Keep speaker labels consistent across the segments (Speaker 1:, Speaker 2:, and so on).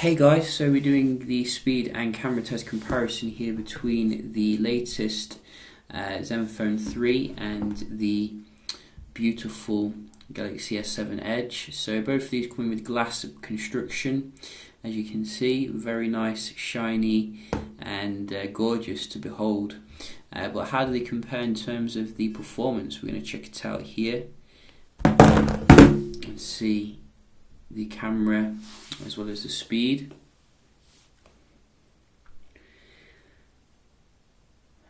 Speaker 1: Hey guys, so we're doing the speed and camera test comparison here between the latest Zenfone 3 and the beautiful Galaxy S7 Edge. So both of these come with glass construction, as you can see, very nice, shiny and gorgeous to behold. But how do they compare in terms of the performance? We're going to check it out here and see the camera as well as the speed.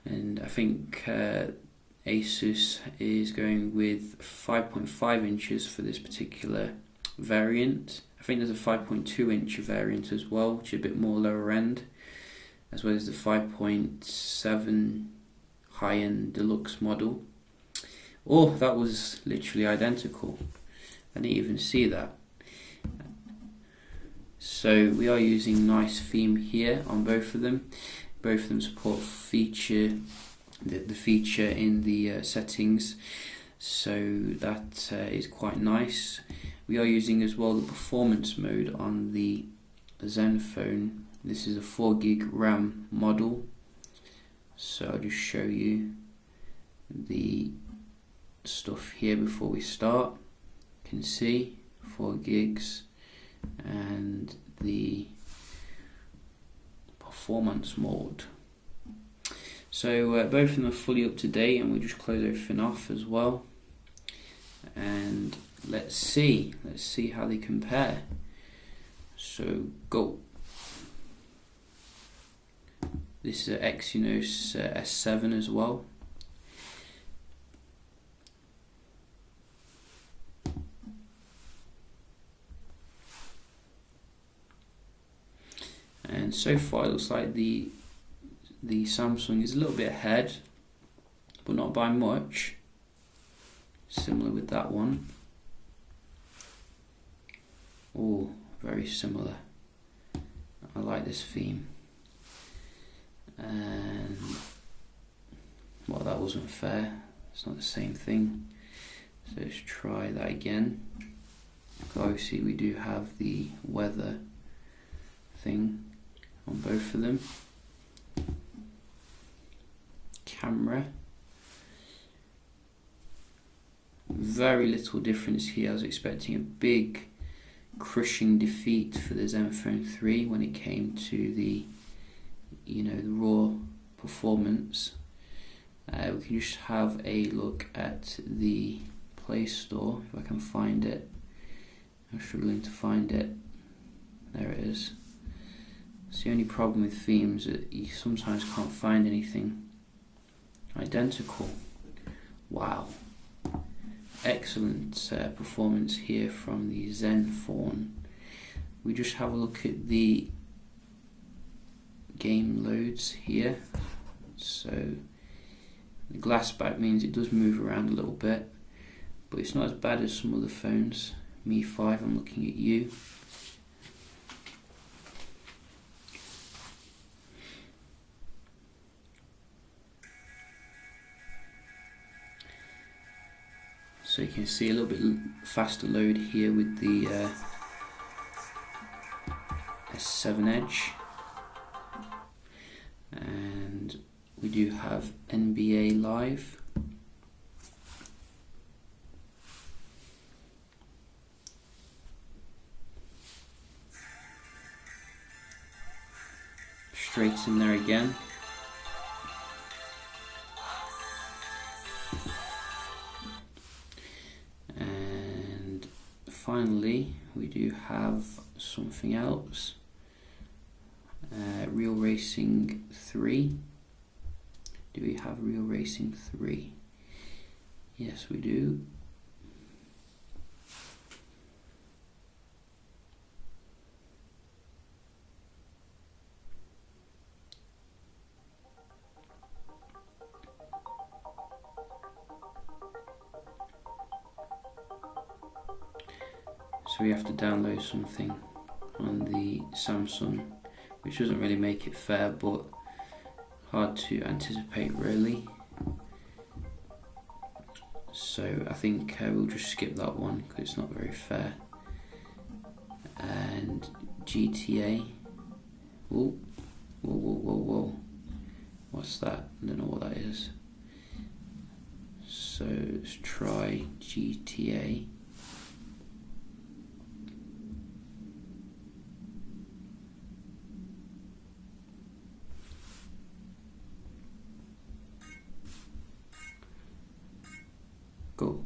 Speaker 1: And I think Asus is going with 5.5 inches for this particular variant. I think there's a 5.2 inch variant as well, which is a bit more lower end, as well as the 5.7 high-end deluxe model. Oh, that was literally identical. I didn't even see that. So we are using nice theme here on both of them. Both of them support the feature in the settings, so that is quite nice. We are using as well the performance mode on the Zenfone. This is a 4GB RAM model, so I'll just show you the stuff here before we start. You can see 4 gigs and the performance mode. So both of them are fully up to date, and we'll just close everything off as well, and let's see how they compare. So go. This is an Exynos S7 as well. And so far it looks like the Samsung is a little bit ahead, but not by much. Similar with that one. Oh, very similar. I like this theme. And well, that wasn't fair. It's not the same thing. So let's try that again. Obviously we do have the weather thing on both of them. Camera, very little difference here. I was expecting a big crushing defeat for the Zenfone 3 when it came to the the raw performance. We can just have a look at the Play Store if I can find it. I'm struggling to find it. There it is. It's the only problem with themes, that you sometimes can't find anything identical. Wow, excellent performance here from the Zenfone. We just have a look at the game loads here. So the glass back means it does move around a little bit, but it's not as bad as some other phones. Mi 5, I'm looking at you. So you can see a little bit faster load here with the S7 Edge, and we do have NBA Live. Straight in there again. Finally, we do have something else. Real Racing 3. Do we have Real Racing 3? Yes, we do. So we have to download something on the Samsung, which doesn't really make it fair, but hard to anticipate really. So I think we'll just skip that one because it's not very fair. And GTA. Whoa, whoa, whoa, whoa, whoa. What's that? I don't know what that is. So let's try GTA. Go.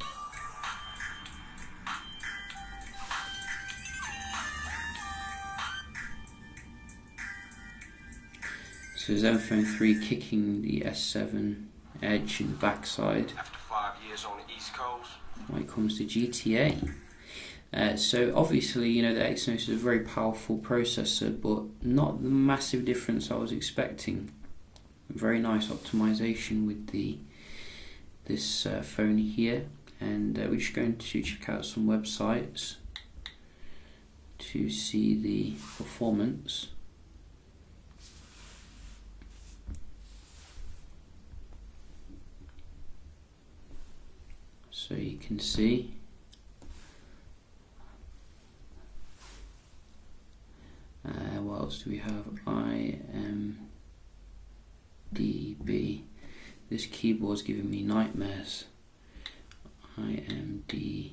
Speaker 1: So Zenfone 3 kicking the S7 Edge in the backside.
Speaker 2: After 5 years on the East Coast.
Speaker 1: When it comes to GTA. So obviously, you know, the Exynos is a very powerful processor, but not the massive difference I was expecting. Very nice optimization with this phone here, and we're just going to check out some websites to see the performance. So you can see what else do we have? IMDb. This keyboard's giving me nightmares. IMD.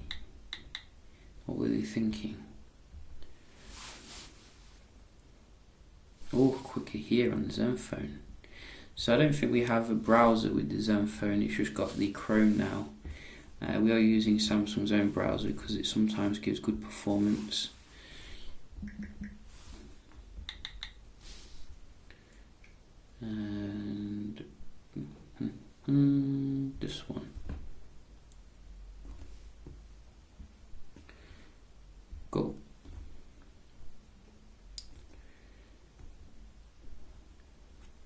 Speaker 1: What were they thinking? Oh, quicker here on the Zenfone. So I don't think we have a browser with the Zenfone. It's just got the Chrome now. We are using Samsung's own browser because it sometimes gives good performance. And this one. Go.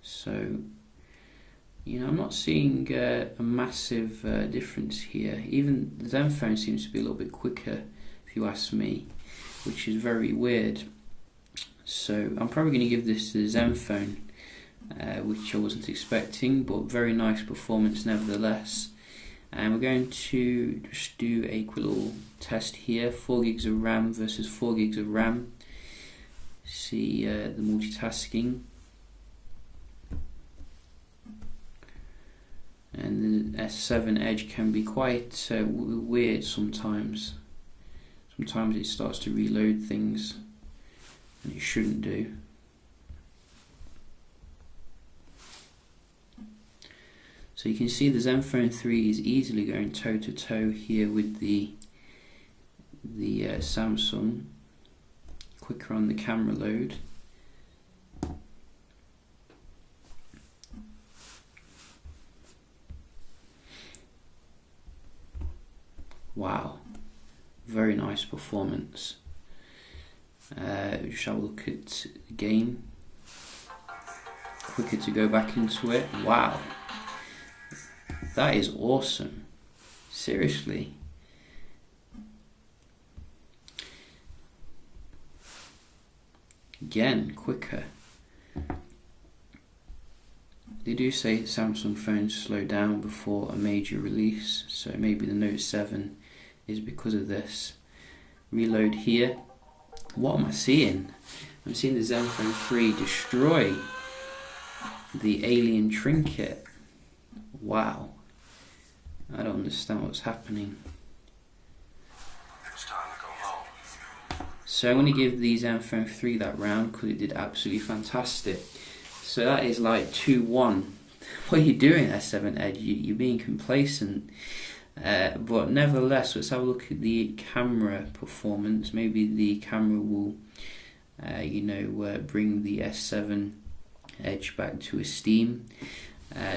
Speaker 1: So, you know, I'm not seeing a massive difference here. Even the Zenfone seems to be a little bit quicker, if you ask me, which is very weird. So I'm probably going to give this to the Zenfone, which I wasn't expecting, but very nice performance nevertheless. And we're going to just do a quick little test here, 4 gigs of RAM versus 4 gigs of RAM. See the multitasking. And the S7 Edge can be quite weird sometimes. Sometimes it starts to reload things, and it shouldn't do. So you can see the Zenfone 3 is easily going toe to toe here with the Samsung. Quicker on the camera load. Wow, very nice performance. Just have a look at the game. Quicker to go back into it. Wow, that is awesome. Seriously. Again, quicker. They do say Samsung phones slow down before a major release, so maybe the Note 7 is because of this. Reload here. What am I seeing? I'm seeing the Zenfone 3 destroy the alien trinket. Wow. I don't understand what's happening.
Speaker 2: It's time to go home.
Speaker 1: So I'm going to give the Zenfone 3 that round because it did absolutely fantastic. So that is like 2-1. What are you doing, S7 Edge? You're being complacent. But nevertheless, let's have a look at the camera performance. Maybe the camera will, bring the S7 Edge back to esteem.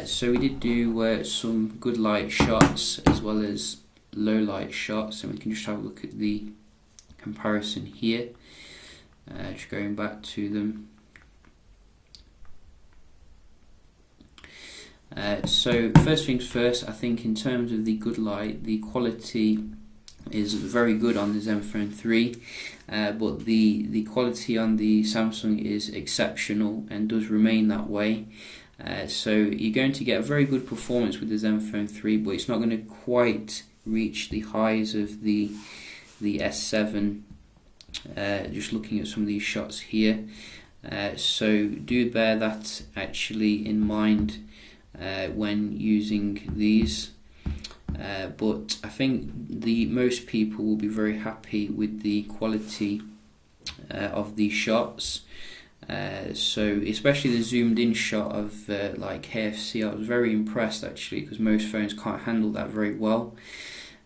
Speaker 1: So we did do some good light shots as well as low light shots, and we can just have a look at the comparison here. Just going back to them. So first things first, I think in terms of the good light, the quality is very good on the Zenfone 3, but the quality on the Samsung is exceptional and does remain that way. So you're going to get a very good performance with the Zenfone 3, but it's not going to quite reach the highs of the S7 just looking at some of these shots here. So do bear that actually in mind when using these. But I think most people will be very happy with the quality of these shots. So especially the zoomed in shot of like KFC, I was very impressed actually, because most phones can't handle that very well.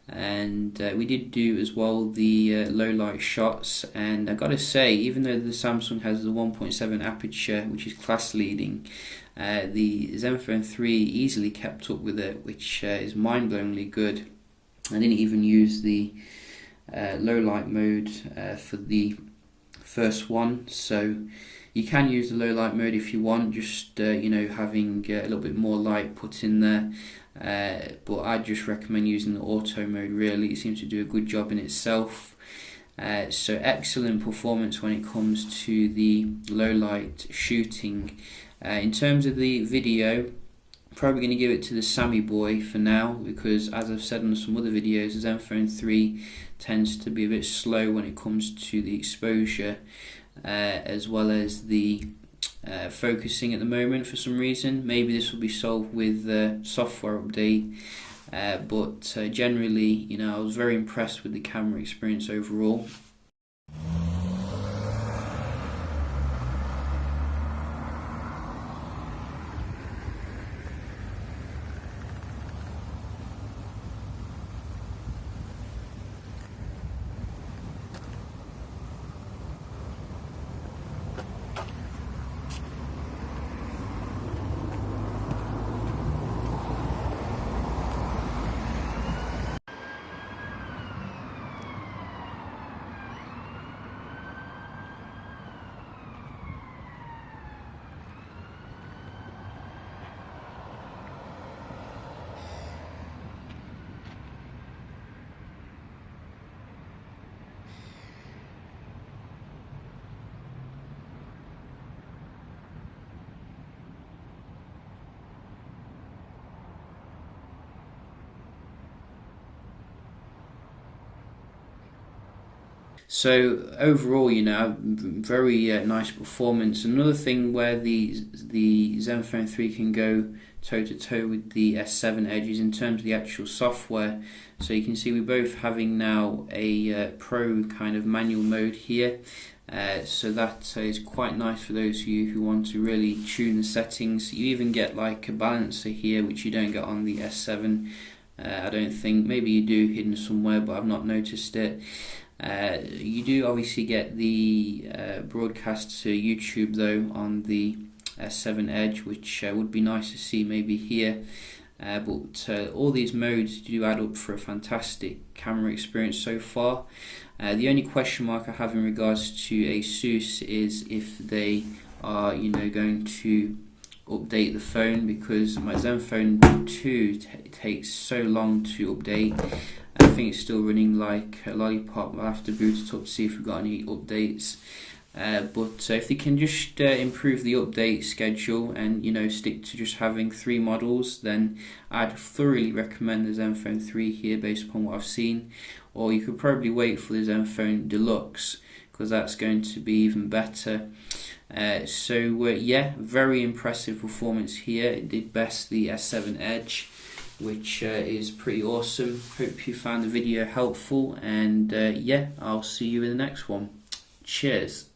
Speaker 1: And we did do as well the low light shots, and I gotta say, even though the Samsung has the 1.7 aperture, which is class leading, the Zenfone 3 easily kept up with it, which is mind-blowingly good. I didn't even use the low light mode for the first one, so you can use the low light mode if you want, just you know, having a little bit more light put in there. But I just recommend using the auto mode. Really, it seems to do a good job in itself. So excellent performance when it comes to the low light shooting. In terms of the video, probably going to give it to the Sammy Boy for now, because as I've said on some other videos, the Zenfone 3 tends to be a bit slow when it comes to the exposure, as well as the focusing at the moment for some reason. Maybe this will be solved with the software update, but generally, you know, I was very impressed with the camera experience overall. So overall, you know, very nice performance. Another thing where the Zenfone 3 can go toe to toe with the S7 Edge is in terms of the actual software. So you can see we're both having now a pro kind of manual mode here. So that is quite nice for those of you who want to really tune the settings. You even get like a balancer here, which you don't get on the S7. I don't think. Maybe you do, hidden somewhere, but I've not noticed it. You do obviously get the broadcast to YouTube though on the S7 Edge, which would be nice to see maybe here. But all these modes do add up for a fantastic camera experience so far. The only question mark I have in regards to Asus is if they are, you know, going to update the phone, because my Zenfone 2 takes so long to update. I think it's still running like a lollipop. I'll have to boot it up to see if we've got any updates. But if they can just improve the update schedule and, you know, stick to just having 3 models, then I'd thoroughly recommend the Zenfone 3 here based upon what I've seen. Or you could probably wait for the Zenfone Deluxe, because that's going to be even better. Yeah, very impressive performance here. It did best the S7 Edge, which is pretty awesome. Hope you found the video helpful, and yeah, I'll see you in the next one. Cheers.